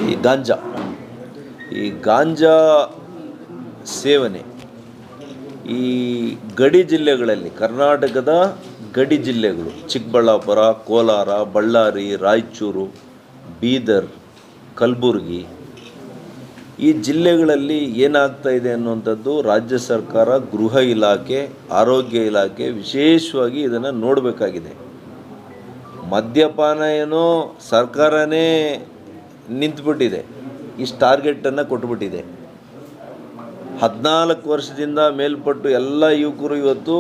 ಈ ಗಾಂಜಾ ಸೇವನೆ ಈ ಗಡಿ ಜಿಲ್ಲೆಗಳಲ್ಲಿ, ಕರ್ನಾಟಕದ ಗಡಿ ಜಿಲ್ಲೆಗಳು ಚಿಕ್ಕಬಳ್ಳಾಪುರ, ಕೋಲಾರ, ಬಳ್ಳಾರಿ, ರಾಯಚೂರು, ಬೀದರ್, ಕಲಬುರಗಿ, ಈ ಜಿಲ್ಲೆಗಳಲ್ಲಿ ಏನಾಗ್ತಾ ಇದೆ ಅನ್ನುವಂಥದ್ದು ರಾಜ್ಯ ಸರ್ಕಾರ, ಗೃಹ ಇಲಾಖೆ, ಆರೋಗ್ಯ ಇಲಾಖೆ ವಿಶೇಷವಾಗಿ ಇದನ್ನು ನೋಡಬೇಕಾಗಿದೆ. ಮದ್ಯಪಾನ ಏನೋ ಸರ್ಕಾರನೇ ನಿಂತುಬಿಟ್ಟಿದೆ, ಇಷ್ಟು ಟಾರ್ಗೆಟನ್ನು ಕೊಟ್ಬಿಟ್ಟಿದೆ. 14 ವರ್ಷದಿಂದ ಮೇಲ್ಪಟ್ಟು ಎಲ್ಲ ಯುವಕರು ಇವತ್ತು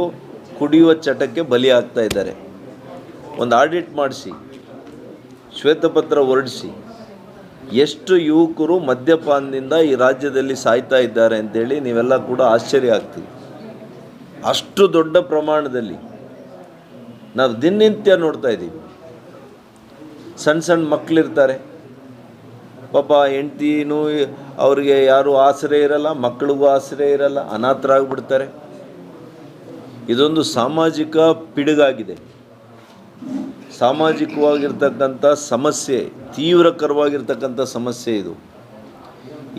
ಕುಡಿಯುವ ಚಟಕ್ಕೆ ಬಲಿಯಾಗ್ತಾ ಇದ್ದಾರೆ. ಒಂದು ಆಡಿಟ್ ಮಾಡಿಸಿ, ಶ್ವೇತಪತ್ರ ಹೊರಡಿಸಿ, ಎಷ್ಟು ಯುವಕರು ಮದ್ಯಪಾನದಿಂದ ಈ ರಾಜ್ಯದಲ್ಲಿ ಸಾಯ್ತಾ ಇದ್ದಾರೆ ಅಂತೇಳಿ ನೀವೆಲ್ಲ ಕೂಡ ಆಶ್ಚರ್ಯ ಆಗ್ತೀವಿ. ಅಷ್ಟು ದೊಡ್ಡ ಪ್ರಮಾಣದಲ್ಲಿ ನಾವು ದಿನನಿತ್ಯ ನೋಡ್ತಾ ಇದ್ದೀವಿ. ಸಣ್ಣ ಮಕ್ಕಳಿರ್ತಾರೆ, ಪಾಪ ಹೆಂಡ್ತಿನೂ ಅವ್ರಿಗೆ ಯಾರೂ ಆಸರೆ ಇರಲ್ಲ, ಮಕ್ಕಳಿಗೂ ಆಸರೆ ಇರಲ್ಲ, ಅನಾಥರಾಗ್ಬಿಡ್ತಾರೆ. ಇದೊಂದು ಸಾಮಾಜಿಕ ಪಿಡುಗಾಗಿದೆ, ಸಾಮಾಜಿಕವಾಗಿರ್ತಕ್ಕಂಥ ಸಮಸ್ಯೆ, ತೀವ್ರಕರವಾಗಿರ್ತಕ್ಕಂಥ ಸಮಸ್ಯೆ ಇದು.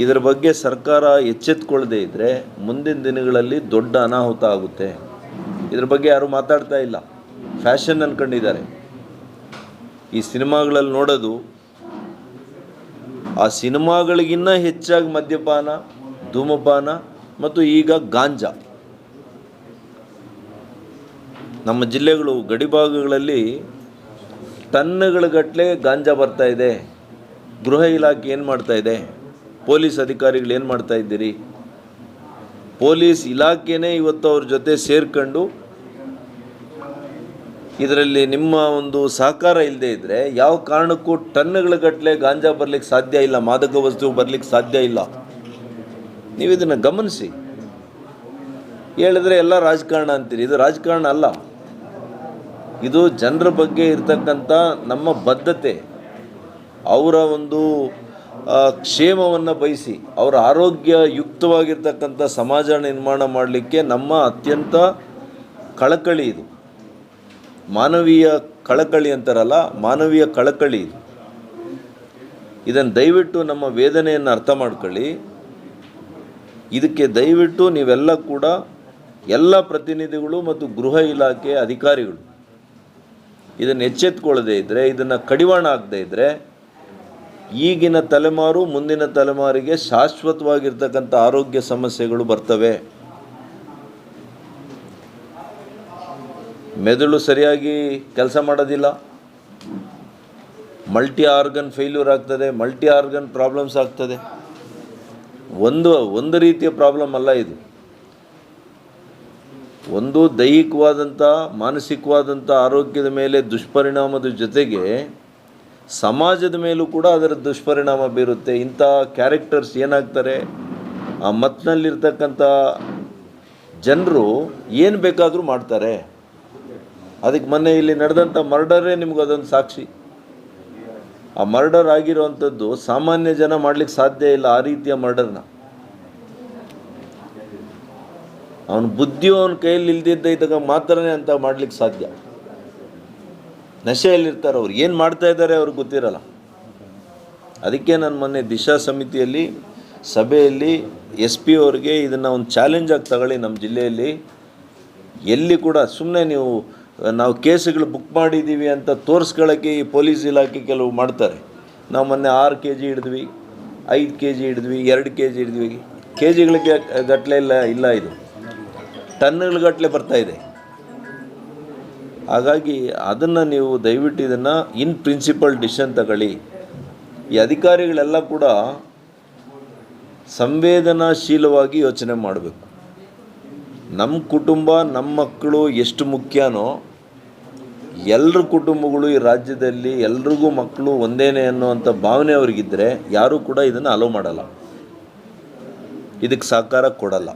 ಇದರ ಬಗ್ಗೆ ಸರ್ಕಾರ ಎಚ್ಚೆತ್ತುಕೊಳ್ಳದೇ ಇದ್ದರೆ ಮುಂದಿನ ದಿನಗಳಲ್ಲಿ ದೊಡ್ಡ ಅನಾಹುತ ಆಗುತ್ತೆ. ಇದ್ರ ಬಗ್ಗೆ ಯಾರೂ ಮಾತಾಡ್ತಾ ಇಲ್ಲ, ಫ್ಯಾಷನ್ ಅಂದ್ಕೊಂಡಿದ್ದಾರೆ. ಈ ಸಿನಿಮಾಗಳಲ್ಲಿ ನೋಡೋದು, ಆ ಸಿನಿಮಾಗಳಿಗಿನ್ನ ಹೆಚ್ಚಾಗಿ ಮದ್ಯಪಾನ, ಧೂಮಪಾನ ಮತ್ತು ಈಗ ಗಾಂಜಾ. ನಮ್ಮ ಜಿಲ್ಲೆಗಳು ಗಡಿಭಾಗಗಳಲ್ಲಿ ಟನ್ನುಗಳಗಟ್ಟಲೆ ಗಾಂಜಾ ಬರ್ತಾ ಇದೆ. ಗೃಹ ಇಲಾಖೆ ಏನು ಮಾಡ್ತಾ ಇದೆ? ಪೊಲೀಸ್ ಅಧಿಕಾರಿಗಳು ಏನು ಮಾಡ್ತಾ ಇದ್ದೀರಿ? ಪೊಲೀಸ್ ಇಲಾಖೆನೇ ಇವತ್ತು ಅವ್ರ ಜೊತೆ ಸೇರ್ಕೊಂಡು ಇದರಲ್ಲಿ ನಿಮ್ಮ ಒಂದು ಸಹಕಾರ ಇಲ್ಲದೆ ಇದ್ದರೆ ಯಾವ ಕಾರಣಕ್ಕೂ ಟನ್ನುಗಳಗಟ್ಟಲೆ ಗಾಂಜಾ ಬರಲಿಕ್ಕೆ ಸಾಧ್ಯ ಇಲ್ಲ, ಮಾದಕ ವಸ್ತು ಬರಲಿಕ್ಕೆ ಸಾಧ್ಯ ಇಲ್ಲ. ನೀವು ಇದನ್ನು ಗಮನಿಸಿ. ಹೇಳಿದ್ರೆ ಎಲ್ಲ ರಾಜಕಾರಣ ಅಂತೀರಿ, ಇದು ರಾಜಕಾರಣ ಅಲ್ಲ. ಇದು ಜನರ ಬಗ್ಗೆ ಇರತಕ್ಕಂಥ ನಮ್ಮ ಬದ್ಧತೆ, ಅವರ ಒಂದು ಕ್ಷೇಮವನ್ನು ಬಯಸಿ ಅವರ ಆರೋಗ್ಯಯುಕ್ತವಾಗಿರ್ತಕ್ಕಂಥ ಸಮಾಜ ನಿರ್ಮಾಣ ಮಾಡಲಿಕ್ಕೆ ನಮ್ಮ ಅತ್ಯಂತ ಕಳಕಳಿ ಇದು. ಮಾನವೀಯ ಕಳಕಳಿ ಅಂತಾರಲ್ಲ, ಮಾನವೀಯ ಕಳಕಳಿ ಇದು. ಇದನ್ನು ದಯವಿಟ್ಟು ನಮ್ಮ ವೇದನೆಯನ್ನು ಅರ್ಥ ಮಾಡ್ಕೊಳ್ಳಿ. ಇದಕ್ಕೆ ದಯವಿಟ್ಟು ನೀವೆಲ್ಲ ಕೂಡ, ಎಲ್ಲ ಪ್ರತಿನಿಧಿಗಳು ಮತ್ತು ಗೃಹ ಇಲಾಖೆ ಅಧಿಕಾರಿಗಳು ಇದನ್ನು ಎಚ್ಚೆತ್ತುಕೊಳ್ಳದೇ ಇದ್ದರೆ, ಇದನ್ನು ಕಡಿವಾಣ ಆಗದೇ ಇದ್ದರೆ ಈಗಿನ ತಲೆಮಾರು ಮುಂದಿನ ತಲೆಮಾರಿಗೆ ಶಾಶ್ವತವಾಗಿರ್ತಕ್ಕಂಥ ಆರೋಗ್ಯ ಸಮಸ್ಯೆಗಳು ಬರ್ತವೆ. ಮೆದುಳು ಸರಿಯಾಗಿ ಕೆಲಸ ಮಾಡೋದಿಲ್ಲ, ಮಲ್ಟಿ ಆರ್ಗನ್ ಫೇಲ್ಯೂರ್ ಆಗ್ತದೆ, ಮಲ್ಟಿ ಆರ್ಗನ್ ಪ್ರಾಬ್ಲಮ್ಸ್ ಆಗ್ತದೆ. ಒಂದು ರೀತಿಯ ಪ್ರಾಬ್ಲಮ್ ಅಲ್ಲ ಇದು. ಒಂದು ದೈಹಿಕವಾದಂಥ, ಮಾನಸಿಕವಾದಂಥ ಆರೋಗ್ಯದ ಮೇಲೆ ದುಷ್ಪರಿಣಾಮದ ಜೊತೆಗೆ ಸಮಾಜದ ಮೇಲೂ ಕೂಡ ಅದರ ದುಷ್ಪರಿಣಾಮ ಬೀರುತ್ತೆ. ಇಂಥ ಕ್ಯಾರೆಕ್ಟರ್ಸ್ ಏನಾಗ್ತಾರೆ, ಆ ಮತ್ತಿನಲ್ಲಿರ್ತಕ್ಕಂಥ ಜನರು ಏನು ಬೇಕಾದರೂ ಮಾಡ್ತಾರೆ. ಅದಕ್ಕೆ ಮೊನ್ನೆ ಇಲ್ಲಿ ನಡೆದಂಥ ಮರ್ಡರೇ ನಿಮ್ಗೆ ಅದೊಂದು ಸಾಕ್ಷಿ. ಆ ಮರ್ಡರ್ ಆಗಿರೋವಂಥದ್ದು ಸಾಮಾನ್ಯ ಜನ ಮಾಡಲಿಕ್ಕೆ ಸಾಧ್ಯ ಇಲ್ಲ. ಆ ರೀತಿಯ ಮರ್ಡರ್ನ ಅವನ ಬುದ್ಧಿಯು ಅವನ ಕೈಯಲ್ಲಿ ಇದ್ದಾಗ ಮಾತ್ರನೇ ಅಂತ ಮಾಡಲಿಕ್ಕೆ ಸಾಧ್ಯ. ನಶೆಯಲ್ಲಿರ್ತಾರೆ ಅವ್ರು, ಏನು ಮಾಡ್ತಾ ಇದ್ದಾರೆ ಅವ್ರಿಗೆ ಗೊತ್ತಿರಲ್ಲ. ಅದಕ್ಕೆ ನಾನು ಮೊನ್ನೆ ದಿಶಾ ಸಮಿತಿಯಲ್ಲಿ ಸಭೆಯಲ್ಲಿ SP ಅವ್ರಿಗೆ ಇದನ್ನು ಒಂದು ಚಾಲೆಂಜ್ ಆಗಿ ತಗೊಳ್ಳಿ. ನಮ್ಮ ಜಿಲ್ಲೆಯಲ್ಲಿ ಎಲ್ಲಿ ಕೂಡ ಸುಮ್ಮನೆ ನಾವು ಕೇಸುಗಳು ಬುಕ್ ಮಾಡಿದ್ದೀವಿ ಅಂತ ತೋರಿಸ್ಕೊಳ್ಳೋಕ್ಕೆ ಈ ಪೊಲೀಸ್ ಇಲಾಖೆ ಕೆಲವು ಮಾಡ್ತಾರೆ. ನಾವು ಮೊನ್ನೆ 6 kg ಹಿಡಿದ್ವಿ, 5 kg ಹಿಡಿದ್ವಿ, 2 kg ಹಿಡಿದ್ವಿ. KGಗಳಿಗೆ ಗಟ್ಟಲೆ ಇಲ್ಲ, ಇದು ಟನ್ನುಗಳಗಟ್ಟಲೆ ಬರ್ತಾಯಿದೆ. ಹಾಗಾಗಿ ಅದನ್ನು ನೀವು ದಯವಿಟ್ಟು ಇದನ್ನು ಇನ್ ಪ್ರಿನ್ಸಿಪಲ್ ಡಿಸಿಷನ್ ತಗೊಳ್ಳಿ. ಈ ಅಧಿಕಾರಿಗಳೆಲ್ಲ ಕೂಡ ಸಂವೇದನಾಶೀಲವಾಗಿ ಯೋಚನೆ ಮಾಡಬೇಕು. ನಮ್ಮ ಕುಟುಂಬ, ನಮ್ಮ ಮಕ್ಕಳು ಎಷ್ಟು ಮುಖ್ಯನೋ, ಎಲ್ಲರ ಕುಟುಂಬಗಳು ಈ ರಾಜ್ಯದಲ್ಲಿ ಎಲ್ರಿಗೂ ಮಕ್ಕಳು ಒಂದೇನೇ ಅನ್ನೋವಂಥ ಭಾವನೆ ಅವ್ರಿಗಿದ್ದರೆ ಯಾರೂ ಕೂಡ ಇದನ್ನು ಅಲೋ ಮಾಡಲ್ಲ, ಇದಕ್ಕೆ ಸಹಕಾರ ಕೊಡಲ್ಲ.